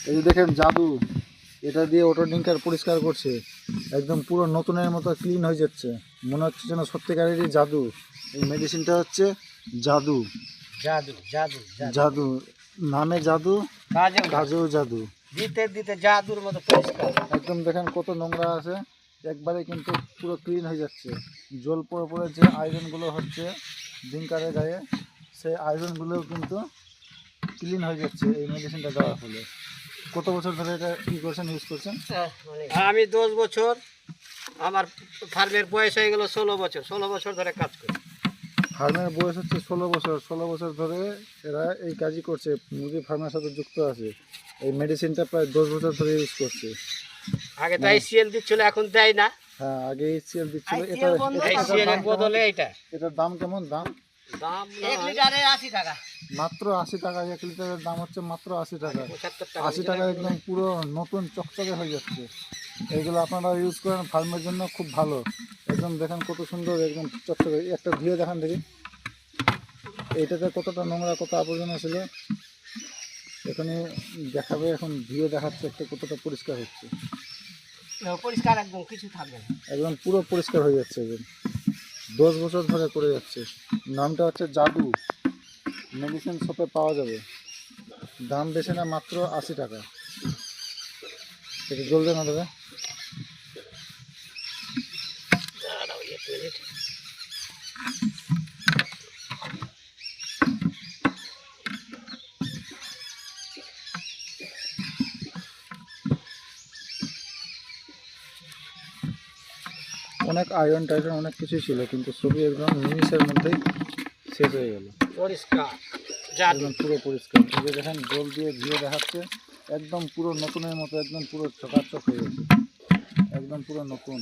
এই যে দেখেন জাদু, এটা দিয়ে অটো ডিঙ্কার পরিষ্কার করছে, একদম পুরো নতুনের মতো ক্লিন হয়ে যাচ্ছে, মনে হচ্ছে যেন সত্যিকারেরই জাদু। এই মেডিসিনটা হচ্ছে জাদু। জাদু জাদু জাদু নামে জাদু, কাজেও জাদু। দিতে দিতে জাদুর মতো পরিষ্কার। একদম দেখেন কত নোংরা আছে, একবারে কিন্তু পুরো ক্লিন হয়ে যাচ্ছে। জল পড়ে পড়ে যে আয়রনগুলো হচ্ছে ডিঙ্কারের গায়ে, সেই আয়রনগুলোও কিন্তু ক্লিন হয়ে যাচ্ছে এই মেডিসিনটা দেওয়ার ফলে। কত বছর ধরে এটা কী করছেন, ইউজ করছেন? আমি 10 বছর, আমার ফার্মের বয়স হয়ে গেল 16 বছর। 16 বছর ধরে কাজ করি। ফার্মের বয়স হচ্ছে 16 বছর। 16 বছর ধরে এরা এই কাজই করছে, মুরগি ফার্মের সাথে যুক্ত আছে। এই মেডিসিনটা প্রায় 10 বছর ধরে ইউজ করছে। আগে তো আইসিএল দিচ্ছিল, এখন দেয় না। হ্যাঁ, আগে এইচসিএল দিচ্ছিল। আইসিএল এর বদলে এটা। এটার দাম কেমন? দাম 1 লিটারে 80 টাকা। মাত্র 80 টাকা। 1 লিটারের দাম হচ্ছে মাত্র 80 টাকা। 75 টাকা। 80 টাকা একদম পুরো নতুন চকচকে হয়ে যাচ্ছে। এইগুলো আপনারা ইউজ করেন, ফার্মের জন্য খুব ভালো। একদম দেখেন কত সুন্দর, একদম চকচকে। একটা ধুয়ে দেখান দেখি, এইটাতে কতটা নোংরা, কত আবর্জনা ছিল। এখানে দেখাবে, এখন ধুয়ে দেখাচ্ছে একটা কতটা পরিষ্কার হচ্ছে। পরিষ্কার একদম, কিছু থাকবে না। একদম পুরো পরিষ্কার হয়ে যাচ্ছে। একদম 10 বছর ধরে করে যাচ্ছে। নামটা হচ্ছে জাদু। মেডিসিন শপে পাওয়া যাবে। দাম বেশি না, মাত্র 80 টাকা। এটা জলদি না দেবে। অনেক আয়রন টাইরন অনেক কিছুই ছিল, কিন্তু সবই একদম নিমিষের মধ্যেই শেষ হয়ে গেল। পরিষ্কার জাদু, একদম পুরো পরিষ্কার। এই যে দেখেন জল দিয়ে ধুয়ে দেখাচ্ছে, একদম পুরো নতুনের মতো, একদম পুরো চকাচক হয়ে গেছে, একদম পুরো নতুন।